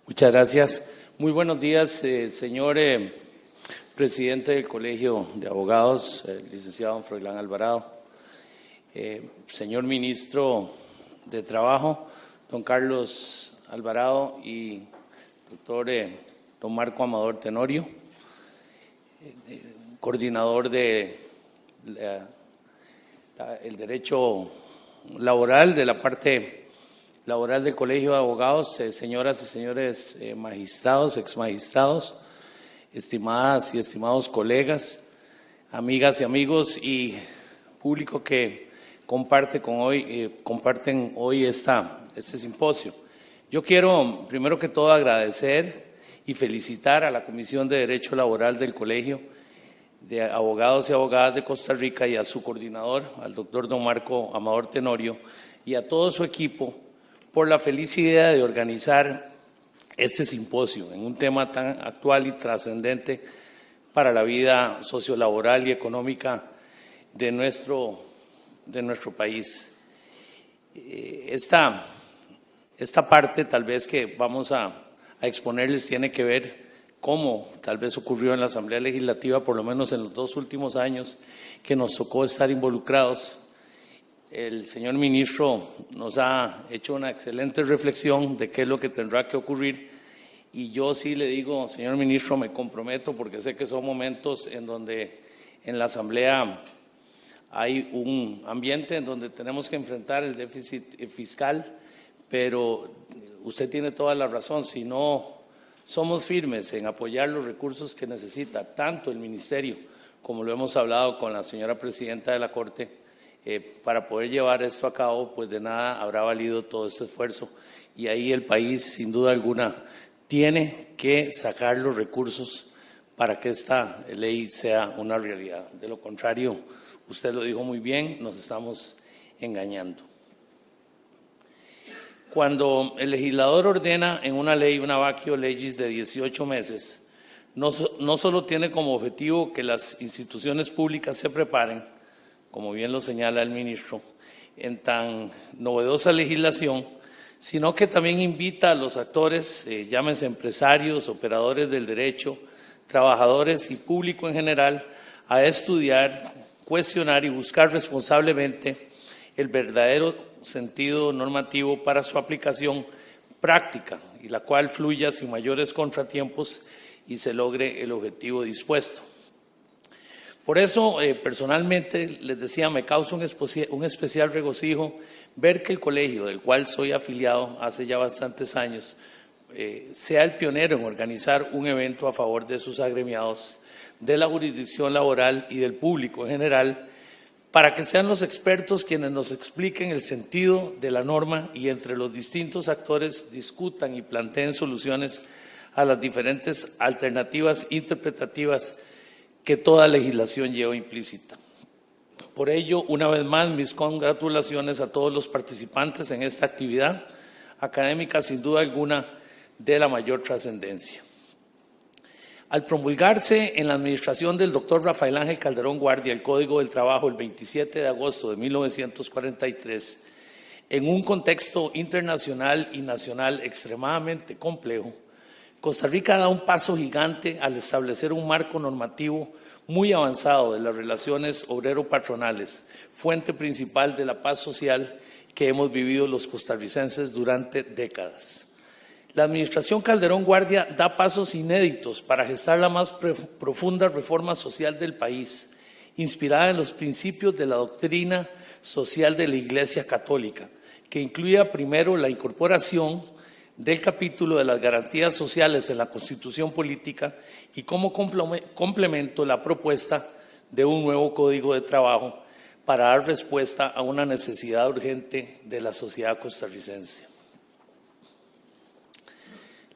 Muchas gracias. Muy buenos días, señor presidente del Colegio de Abogados, licenciado don Froilán Alvarado, señor ministro de Trabajo, don Carlos Alvarado y doctor don Marco Amador Tenorio, coordinador de el derecho laboral de la parte laboral del Colegio de Abogados, señoras y señores magistrados, exmagistrados, estimadas y estimados colegas, amigas y amigos y público que comparten hoy este simposio. Yo quiero, primero que todo, agradecer y felicitar a la Comisión de Derecho Laboral del Colegio de Abogados y Abogadas de Costa Rica y a su coordinador, al doctor don Marco Amador Tenorio, y a todo su equipo por la feliz idea de organizar este simposio en un tema tan actual y trascendente para la vida sociolaboral y económica de nuestro país. Esta parte tal vez que vamos a exponerles tiene que ver cómo tal vez ocurrió en la Asamblea Legislativa, por lo menos en los 2 últimos años que nos tocó estar involucrados. El señor ministro nos ha hecho una excelente reflexión de qué es lo que tendrá que ocurrir y yo sí le digo, señor ministro, me comprometo porque sé que son momentos en donde en la Asamblea hay un ambiente en donde tenemos que enfrentar el déficit fiscal, pero usted tiene toda la razón, si no somos firmes en apoyar los recursos que necesita tanto el ministerio como lo hemos hablado con la señora presidenta de la Corte, para poder llevar esto a cabo, pues de nada habrá valido todo este esfuerzo y ahí el país, sin duda alguna, tiene que sacar los recursos para que esta ley sea una realidad. De lo contrario, usted lo dijo muy bien, nos estamos engañando. Cuando el legislador ordena en una ley una vacatio legis de 18 meses, no solo tiene como objetivo que las instituciones públicas se preparen, como bien lo señala el ministro, en tan novedosa legislación, sino que también invita a los actores, llámense empresarios, operadores del derecho, trabajadores y público en general, a estudiar, cuestionar y buscar responsablemente el verdadero sentido normativo para su aplicación práctica y la cual fluya sin mayores contratiempos y se logre el objetivo dispuesto. Por eso, personalmente, les decía, me causa un especial regocijo ver que el colegio del cual soy afiliado hace ya bastantes años sea el pionero en organizar un evento a favor de sus agremiados, de la jurisdicción laboral y del público en general, para que sean los expertos quienes nos expliquen el sentido de la norma y entre los distintos actores discutan y planteen soluciones a las diferentes alternativas interpretativas que toda legislación lleva implícita. Por ello, una vez más, mis congratulaciones a todos los participantes en esta actividad académica, sin duda alguna, de la mayor trascendencia. Al promulgarse en la administración del doctor Rafael Ángel Calderón Guardia el Código del Trabajo el 27 de agosto de 1943, en un contexto internacional y nacional extremadamente complejo, Costa Rica da un paso gigante al establecer un marco normativo muy avanzado de las relaciones obrero-patronales, fuente principal de la paz social que hemos vivido los costarricenses durante décadas. La administración Calderón Guardia da pasos inéditos para gestar la más profunda reforma social del país, inspirada en los principios de la doctrina social de la Iglesia Católica, que incluía primero la incorporación del capítulo de las garantías sociales en la Constitución Política y como complemento la propuesta de un nuevo Código de Trabajo para dar respuesta a una necesidad urgente de la sociedad costarricense,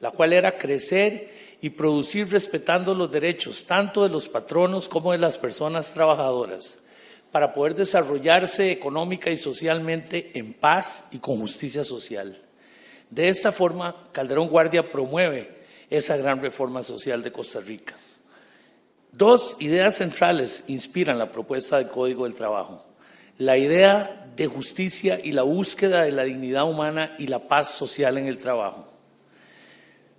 la cual era crecer y producir respetando los derechos tanto de los patronos como de las personas trabajadoras, para poder desarrollarse económica y socialmente en paz y con justicia social. De esta forma, Calderón Guardia promueve esa gran reforma social de Costa Rica. 2 ideas centrales inspiran la propuesta del Código del Trabajo: la idea de justicia y la búsqueda de la dignidad humana y la paz social en el trabajo.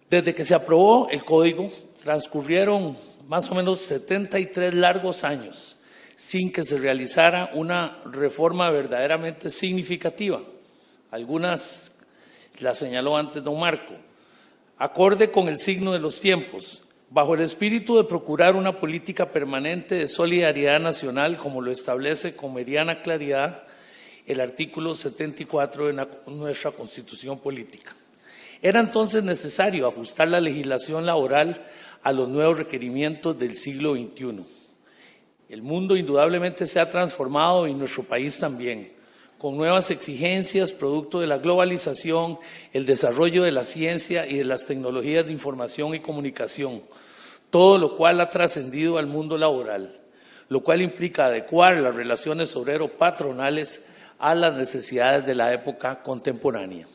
Desde que se aprobó el código, transcurrieron más o menos 73 largos años sin que se realizara una reforma verdaderamente significativa. Algunas las señaló antes don Marco. Acorde con el signo de los tiempos, bajo el espíritu de procurar una política permanente de solidaridad nacional, como lo establece con meridiana claridad el artículo 74 de nuestra Constitución Política. Era entonces necesario ajustar la legislación laboral a los nuevos requerimientos del siglo XXI. El mundo indudablemente se ha transformado y nuestro país también, con nuevas exigencias producto de la globalización, el desarrollo de la ciencia y de las tecnologías de información y comunicación, todo lo cual ha trascendido al mundo laboral, lo cual implica adecuar las relaciones obrero-patronales a las necesidades de la época contemporánea.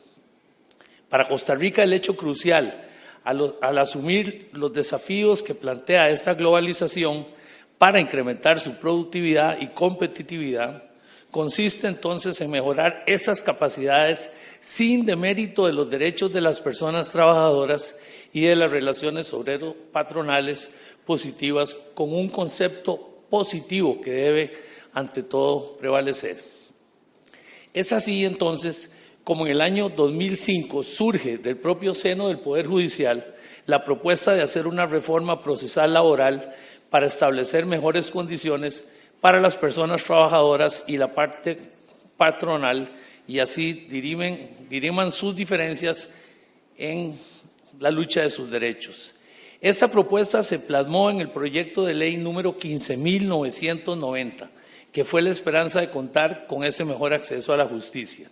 Para Costa Rica, el hecho crucial al asumir los desafíos que plantea esta globalización para incrementar su productividad y competitividad consiste entonces en mejorar esas capacidades sin demérito de los derechos de las personas trabajadoras y de las relaciones obrero-patronales positivas, con un concepto positivo que debe ante todo prevalecer. Es así entonces como en el año 2005 surge del propio seno del Poder Judicial la propuesta de hacer una reforma procesal laboral para establecer mejores condiciones para las personas trabajadoras y la parte patronal, y así diriman sus diferencias en la lucha de sus derechos. Esta propuesta se plasmó en el proyecto de ley número 15.990, que fue la esperanza de contar con ese mejor acceso a la justicia.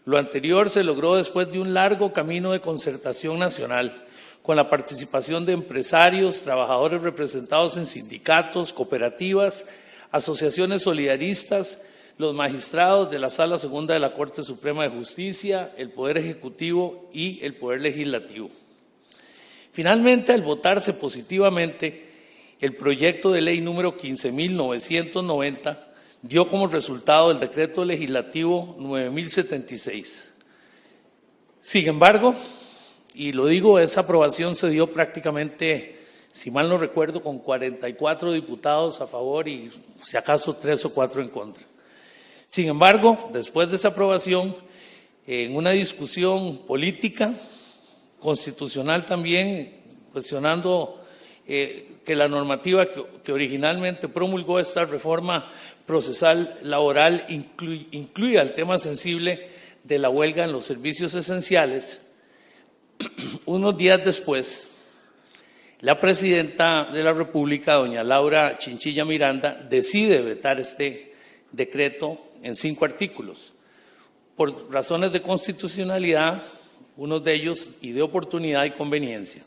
Lo anterior se logró después de un largo camino de concertación nacional, con la participación de empresarios, trabajadores representados en sindicatos, cooperativas, asociaciones solidaristas, los magistrados de la Sala Segunda de la Corte Suprema de Justicia, el Poder Ejecutivo y el Poder Legislativo. Finalmente, al votarse positivamente, el proyecto de ley número 15.990 dio como resultado el decreto legislativo 9.076. Sin embargo, y lo digo, esa aprobación se dio prácticamente, si mal no recuerdo, con 44 diputados a favor y si acaso 3 o 4 en contra. Sin embargo, después de esa aprobación, en una discusión política, constitucional también, cuestionando que la normativa que originalmente promulgó esta reforma procesal laboral incluía el tema sensible de la huelga en los servicios esenciales, unos días después, la presidenta de la República, doña Laura Chinchilla Miranda, decide vetar este decreto en 5 artículos, por razones de constitucionalidad, unos de ellos, y de oportunidad y conveniencia.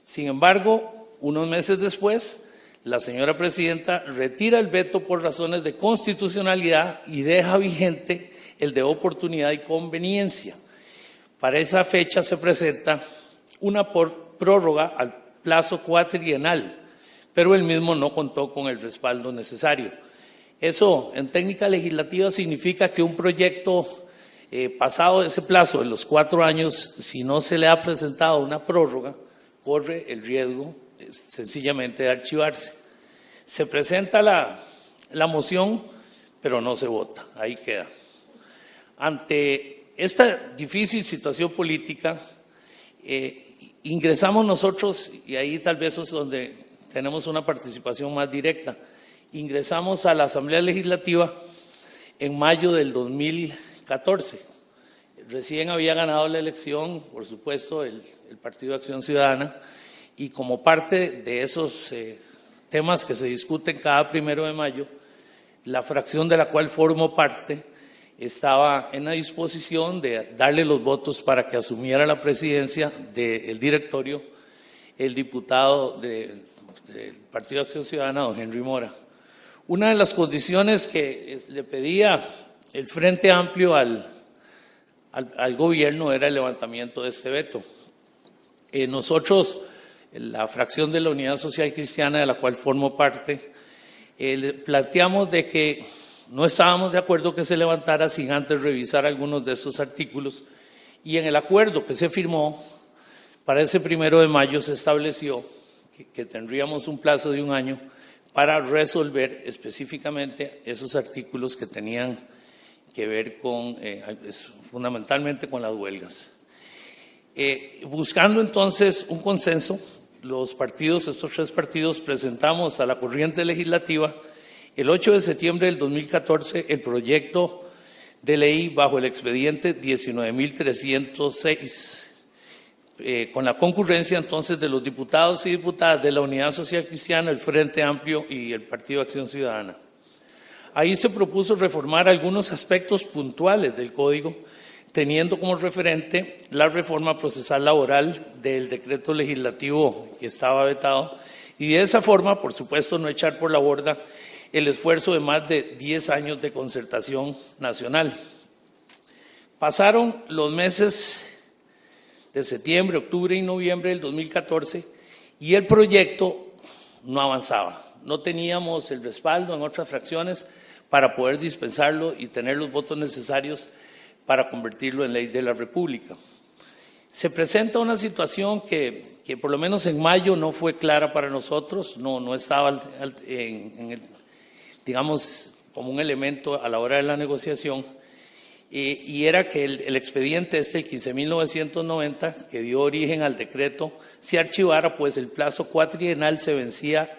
Sin embargo, unos meses después, la señora presidenta retira el veto por razones de constitucionalidad y deja vigente el de oportunidad y conveniencia. Para esa fecha se presenta una prórroga al plazo cuatrienal, pero el mismo no contó con el respaldo necesario. Eso, en técnica legislativa, significa que un proyecto pasado ese plazo de los 4 años, si no se le ha presentado una prórroga, corre el riesgo sencillamente de archivarse. Se presenta la moción, pero no se vota, ahí queda. Ante esta difícil situación política, ingresamos nosotros, y ahí tal vez es donde tenemos una participación más directa, ingresamos a la Asamblea Legislativa en mayo del 2014. Recién había ganado la elección, por supuesto, el Partido de Acción Ciudadana, y como parte de esos temas que se discuten cada 1 de mayo, la fracción de la cual formo parte estaba en la disposición de darle los votos para que asumiera la presidencia del directorio el diputado del Partido de Acción Ciudadana, don Henry Mora. Una de las condiciones que le pedía el Frente Amplio al gobierno era el levantamiento de este veto. Nosotros, la fracción de la Unidad Social Cristiana, de la cual formo parte, planteamos de que no estábamos de acuerdo que se levantara sin antes revisar algunos de estos artículos, y en el acuerdo que se firmó Para ese 1 de mayo se estableció que tendríamos un plazo de 1 año para resolver específicamente esos artículos que tenían que ver con, fundamentalmente con las huelgas. Buscando entonces un consenso, los partidos, estos 3 partidos, presentamos a la corriente legislativa el 8 de septiembre del 2014 el proyecto de ley bajo el expediente 19.306, con la concurrencia entonces de los diputados y diputadas de la Unidad Social Cristiana, el Frente Amplio y el Partido Acción Ciudadana. Ahí se propuso reformar algunos aspectos puntuales del Código, teniendo como referente la reforma procesal laboral del decreto legislativo que estaba vetado, y de esa forma, por supuesto, no echar por la borda el esfuerzo de más de 10 años de concertación nacional. Pasaron los meses de septiembre, octubre y noviembre del 2014 y el proyecto no avanzaba. No teníamos el respaldo en otras fracciones para poder dispensarlo y tener los votos necesarios para convertirlo en ley de la República. Se presenta una situación que por lo menos en mayo no fue clara para nosotros, no estaba digamos, como un elemento a la hora de la negociación, y era que el expediente el 15.990, que dio origen al decreto, se archivara, pues el plazo cuatrienal se vencía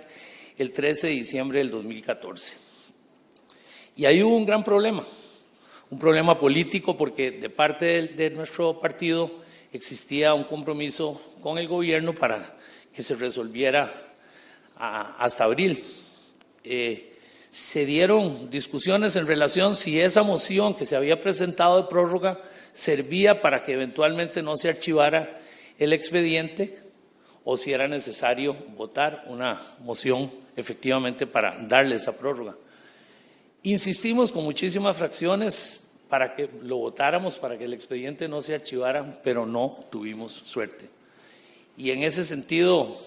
el 13 de diciembre del 2014. Y ahí hubo un gran problema, un problema político, porque de parte de nuestro partido existía un compromiso con el gobierno para que se resolviera hasta abril. Se dieron discusiones en relación si esa moción que se había presentado de prórroga servía para que eventualmente no se archivara el expediente o si era necesario votar una moción efectivamente para darle esa prórroga. Insistimos con muchísimas fracciones para que lo votáramos, para que el expediente no se archivara, pero no tuvimos suerte. Y en ese sentido,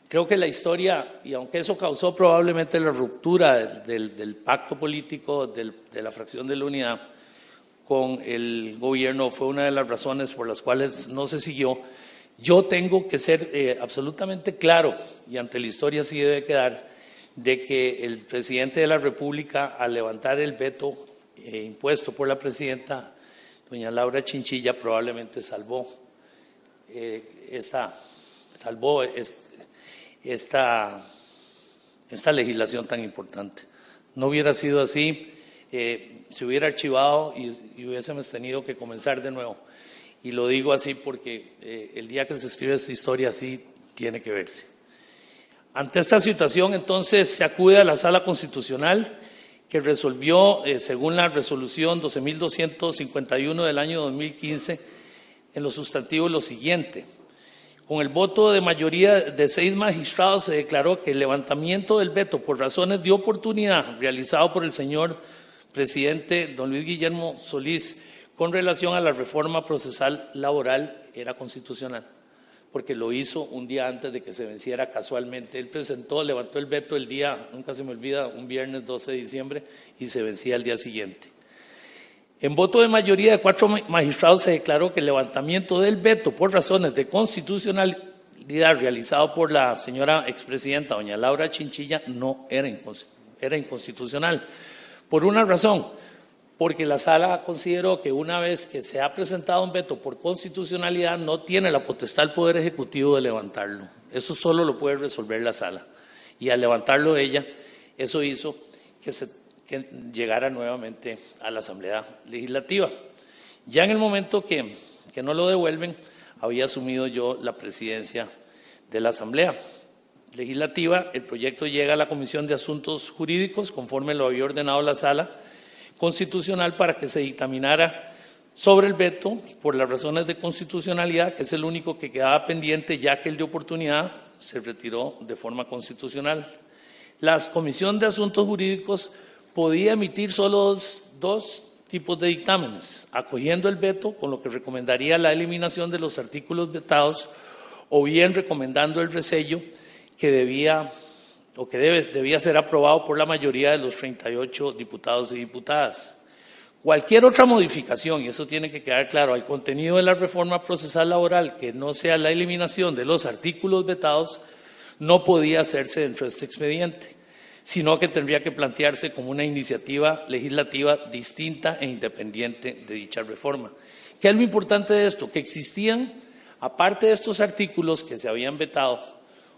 creo que la historia, y aunque eso causó probablemente la ruptura del pacto político de la fracción de la Unidad con el gobierno, fue una de las razones por las cuales no se siguió, yo tengo que ser absolutamente claro, y ante la historia sí debe quedar, de que el presidente de la República, al levantar el veto impuesto por la presidenta, doña Laura Chinchilla, probablemente salvó esta legislación tan importante. No hubiera sido así, se hubiera archivado y hubiésemos tenido que comenzar de nuevo. Y lo digo así porque el día que se escribe esta historia así tiene que verse. Ante esta situación, entonces, se acude a la Sala Constitucional, que resolvió, según la resolución 12.251 del año 2015, en lo sustantivo lo siguiente. Con el voto de mayoría de 6 magistrados se declaró que el levantamiento del veto por razones de oportunidad realizado por el señor presidente don Luis Guillermo Solís con relación a la reforma procesal laboral era constitucional, porque lo hizo un día antes de que se venciera casualmente. Él levantó el veto el día, nunca se me olvida, un viernes 12 de diciembre y se vencía el día siguiente. En voto de mayoría de 4 magistrados se declaró que el levantamiento del veto por razones de constitucionalidad realizado por la señora expresidenta doña Laura Chinchilla no era inconstitucional. Por una razón, porque la Sala consideró que una vez que se ha presentado un veto por constitucionalidad no tiene la potestad del Poder Ejecutivo de levantarlo. Eso solo lo puede resolver la Sala. Y al levantarlo ella, eso hizo que llegara nuevamente a la Asamblea Legislativa. Ya en el momento que no lo devuelven, había asumido yo la presidencia de la Asamblea Legislativa. El proyecto llega a la Comisión de Asuntos Jurídicos, conforme lo había ordenado la Sala Constitucional, para que se dictaminara sobre el veto por las razones de constitucionalidad, que es el único que quedaba pendiente, ya que el de oportunidad se retiró de forma constitucional. La Comisión de Asuntos Jurídicos podía emitir solo dos tipos de dictámenes: acogiendo el veto, con lo que recomendaría la eliminación de los artículos vetados, o bien recomendando el resello, que debía ser aprobado por la mayoría de los 38 diputados y diputadas. Cualquier otra modificación, y eso tiene que quedar claro, al contenido de la reforma procesal laboral que no sea la eliminación de los artículos vetados, no podía hacerse dentro de este expediente, sino que tendría que plantearse como una iniciativa legislativa distinta e independiente de dicha reforma. ¿Qué es lo importante de esto? Que existían, aparte de estos artículos que se habían vetado,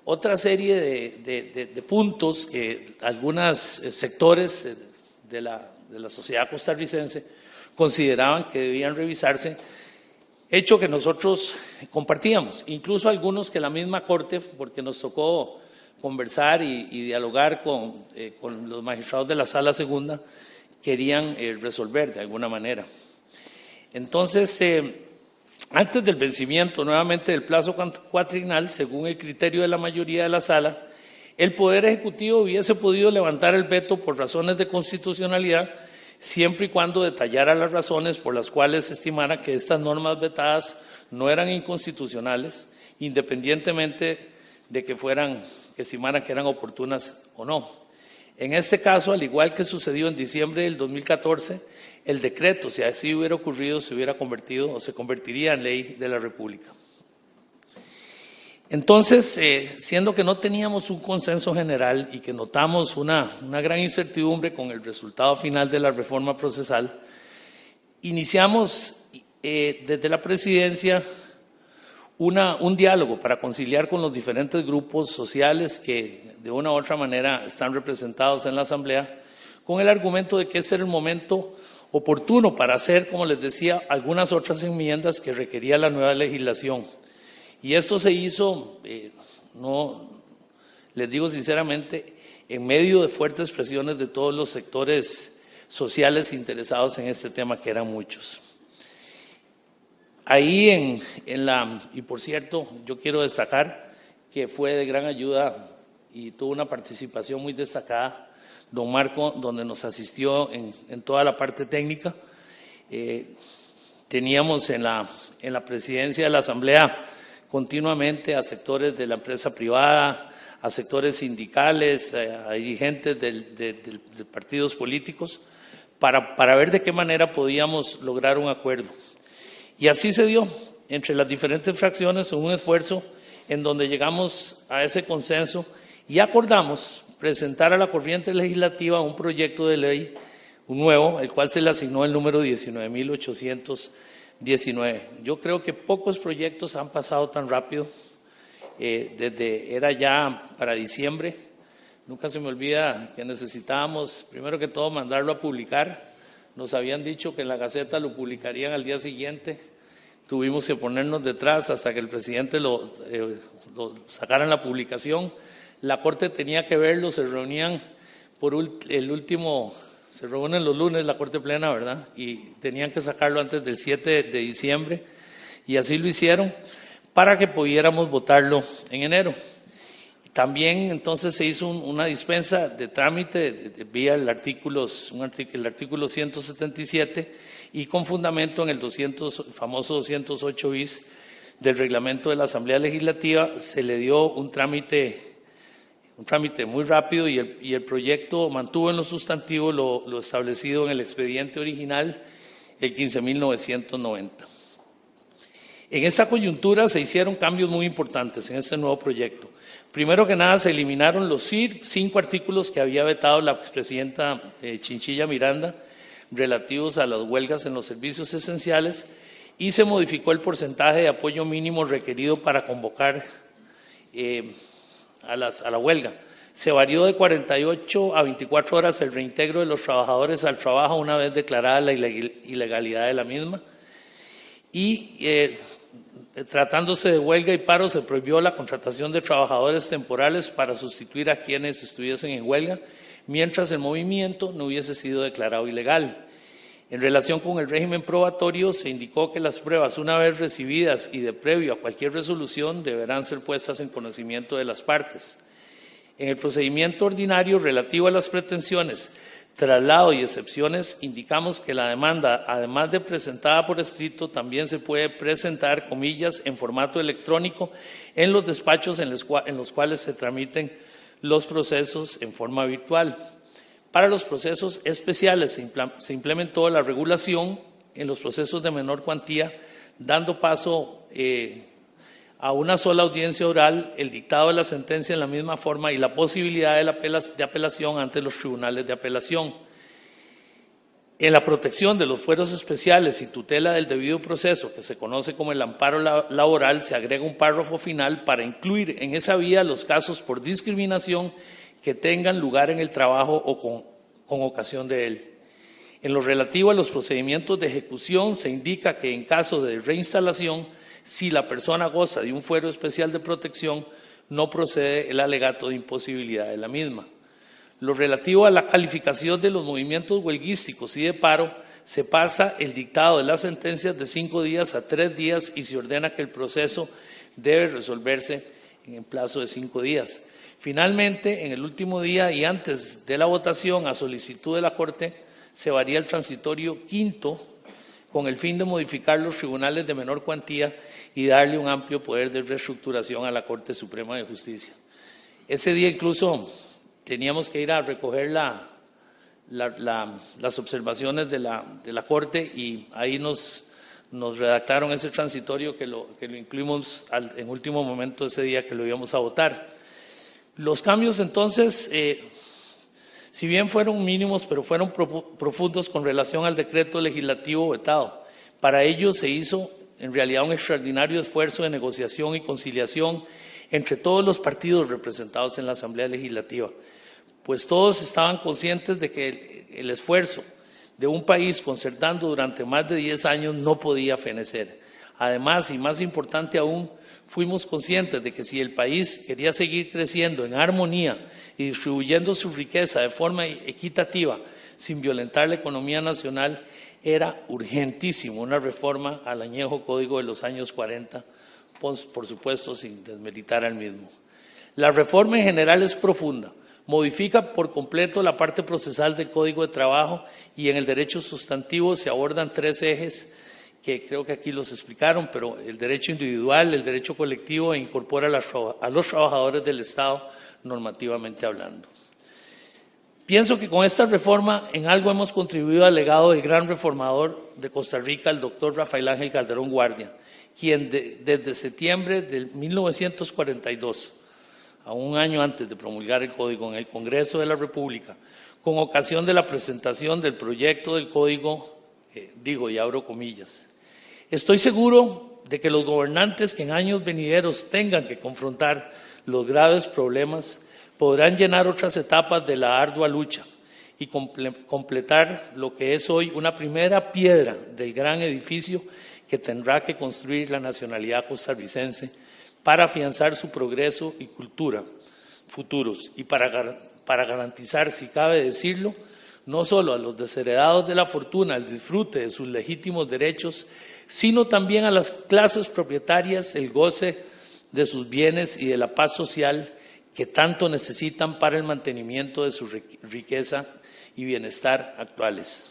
otra serie de puntos que algunos sectores de la sociedad costarricense consideraban que debían revisarse, hecho que nosotros compartíamos, incluso algunos que la misma Corte, porque nos tocó conversar y dialogar con los magistrados de la Sala Segunda, querían resolver de alguna manera. Entonces, antes del vencimiento nuevamente del plazo cuatrienal, según el criterio de la mayoría de la Sala, el Poder Ejecutivo hubiese podido levantar el veto por razones de constitucionalidad, siempre y cuando detallara las razones por las cuales se estimara que estas normas vetadas no eran inconstitucionales, independientemente de que estimaran que eran oportunas o no. En este caso, al igual que sucedió en diciembre del 2014, el decreto, si así hubiera ocurrido, se hubiera convertido o se convertiría en ley de la República. Entonces, siendo que no teníamos un consenso general y que notamos una gran incertidumbre con el resultado final de la reforma procesal, iniciamos desde la presidencia un diálogo para conciliar con los diferentes grupos sociales que de una u otra manera están representados en la Asamblea, con el argumento de que ese era el momento oportuno para hacer, como les decía, algunas otras enmiendas que requería la nueva legislación. Y esto se hizo, les digo sinceramente, en medio de fuertes presiones de todos los sectores sociales interesados en este tema, que eran muchos. Ahí y por cierto, yo quiero destacar que fue de gran ayuda y tuvo una participación muy destacada don Marco, donde nos asistió en toda la parte técnica. Teníamos en la presidencia de la Asamblea continuamente a sectores de la empresa privada, a sectores sindicales, a dirigentes de partidos políticos, para ver de qué manera podíamos lograr un acuerdo. Y así se dio entre las diferentes fracciones un esfuerzo en donde llegamos a ese consenso y acordamos presentar a la corriente legislativa un proyecto de ley, un nuevo, el cual se le asignó el número 19.819. Yo creo que pocos proyectos han pasado tan rápido, era ya para diciembre. Nunca se me olvida que necesitábamos, primero que todo, mandarlo a publicar. Nos habían dicho que en la Gaceta lo publicarían al día siguiente. Tuvimos que ponernos detrás hasta que el presidente lo sacara en la publicación. La Corte tenía que verlo, se reunían se reúnen los lunes la Corte Plena, ¿verdad? Y tenían que sacarlo antes del 7 de diciembre y así lo hicieron para que pudiéramos votarlo en enero. También entonces se hizo una dispensa de trámite vía el artículo 177 y con fundamento en el famoso 208 bis del reglamento de la Asamblea Legislativa se le dio un trámite muy rápido y el proyecto mantuvo en lo sustantivo lo establecido en el expediente original, el 15.990. En esa coyuntura se hicieron cambios muy importantes en este nuevo proyecto. Primero que nada, se eliminaron los 5 artículos que había vetado la expresidenta Chinchilla Miranda relativos a las huelgas en los servicios esenciales y se modificó el porcentaje de apoyo mínimo requerido para convocar a la huelga. Se varió de 48 a 24 horas el reintegro de los trabajadores al trabajo una vez declarada la ilegalidad de la misma. Y tratándose de huelga y paro, se prohibió la contratación de trabajadores temporales para sustituir a quienes estuviesen en huelga, mientras el movimiento no hubiese sido declarado ilegal. En relación con el régimen probatorio, se indicó que las pruebas, una vez recibidas y de previo a cualquier resolución, deberán ser puestas en conocimiento de las partes. En el procedimiento ordinario relativo a las pretensiones, traslado y excepciones, indicamos que la demanda, además de presentada por escrito, también se puede presentar, comillas, en formato electrónico en los despachos en los cuales se tramiten los procesos en forma virtual. Para los procesos especiales se implementó la regulación en los procesos de menor cuantía, dando paso a una sola audiencia oral, el dictado de la sentencia en la misma forma y la posibilidad de apelación ante los tribunales de apelación. En la protección de los fueros especiales y tutela del debido proceso, que se conoce como el amparo laboral, se agrega un párrafo final para incluir en esa vía los casos por discriminación que tengan lugar en el trabajo o con ocasión de él. En lo relativo a los procedimientos de ejecución, se indica que en caso de reinstalación, si la persona goza de un fuero especial de protección, no procede el alegato de imposibilidad de la misma. Lo relativo a la calificación de los movimientos huelguísticos y de paro, se pasa el dictado de las sentencias de 5 días a 3 días y se ordena que el proceso debe resolverse en el plazo de 5 días. Finalmente, en el último día y antes de la votación a solicitud de la Corte, se varía el transitorio quinto con el fin de modificar los tribunales de menor cuantía y darle un amplio poder de reestructuración a la Corte Suprema de Justicia. Ese día incluso teníamos que ir a recoger las observaciones de la Corte y ahí nos redactaron ese transitorio que lo incluimos en último momento ese día que lo íbamos a votar. Los cambios entonces, si bien fueron mínimos, pero fueron profundos con relación al decreto legislativo vetado. Para ello se hizo en realidad un extraordinario esfuerzo de negociación y conciliación entre todos los partidos representados en la Asamblea Legislativa, pues todos estaban conscientes de que el esfuerzo de un país concertando durante más de 10 años no podía fenecer. Además, y más importante aún, fuimos conscientes de que si el país quería seguir creciendo en armonía y distribuyendo su riqueza de forma equitativa, sin violentar la economía nacional, era urgentísimo una reforma al añejo Código de los años 40, por supuesto sin desmeritar al mismo. La reforma en general es profunda, modifica por completo la parte procesal del Código de Trabajo y en el derecho sustantivo se abordan 3 ejes que creo que aquí los explicaron, pero el derecho individual, el derecho colectivo e incorpora a los trabajadores del Estado normativamente hablando. Pienso que con esta reforma en algo hemos contribuido al legado del gran reformador de Costa Rica, el doctor Rafael Ángel Calderón Guardia, quien desde septiembre de 1942, a un año antes de promulgar el Código en el Congreso de la República, con ocasión de la presentación del proyecto del Código, digo y abro comillas, estoy seguro de que los gobernantes que en años venideros tengan que confrontar los graves problemas podrán llenar otras etapas de la ardua lucha y completar lo que es hoy una primera piedra del gran edificio que tendrá que construir la nacionalidad costarricense para afianzar su progreso y cultura futuros y para garantizar, si cabe decirlo, no solo a los desheredados de la fortuna el disfrute de sus legítimos derechos, sino también a las clases propietarias el goce de sus bienes y de la paz social que tanto necesitan para el mantenimiento de su riqueza y bienestar actuales.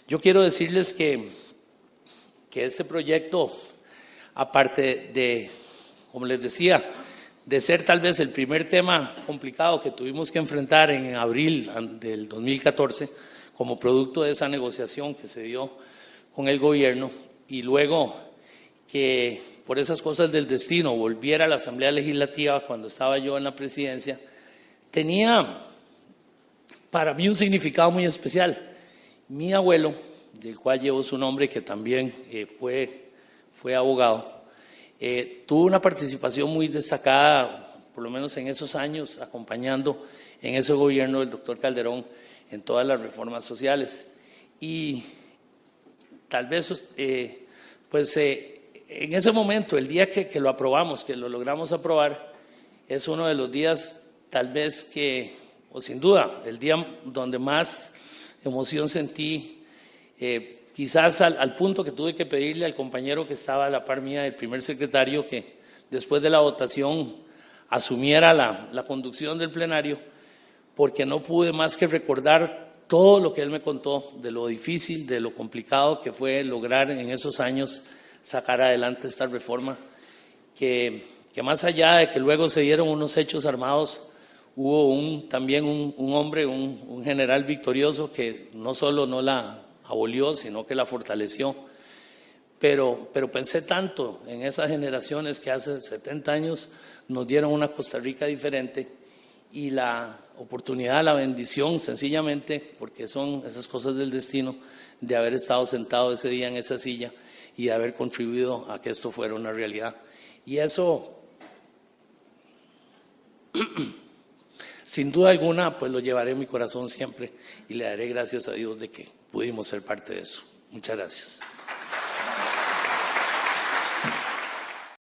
Yo quiero decirles que este proyecto, aparte de, como les decía, de ser tal vez el primer tema complicado que tuvimos que enfrentar en abril del 2014 como producto de esa negociación que se dio con el gobierno y luego que por esas cosas del destino volviera a la Asamblea Legislativa cuando estaba yo en la presidencia, tenía para mí un significado muy especial. Mi abuelo, del cual llevo su nombre, que también fue abogado, tuvo una participación muy destacada, por lo menos en esos años, acompañando en ese gobierno del doctor Calderón en todas las reformas sociales. Y tal vez, en ese momento, el día que lo aprobamos, que lo logramos aprobar, es uno de los días tal vez o sin duda, el día donde más emoción sentí, quizás al punto que tuve que pedirle al compañero que estaba a la par mía, el primer secretario, que después de la votación asumiera la conducción del plenario, porque no pude más que recordar todo lo que él me contó, de lo difícil, de lo complicado que fue lograr en esos años sacar adelante esta reforma, que más allá de que luego se dieron unos hechos armados, hubo también un hombre, un general victorioso que no solo no la abolió, sino que la fortaleció. Pero pensé tanto en esas generaciones que hace 70 años nos dieron una Costa Rica diferente, y la oportunidad, la bendición, sencillamente, porque son esas cosas del destino, de haber estado sentado ese día en esa silla y de haber contribuido a que esto fuera una realidad. Y eso, sin duda alguna, pues lo llevaré en mi corazón siempre, y le daré gracias a Dios de que pudimos ser parte de eso. Muchas gracias.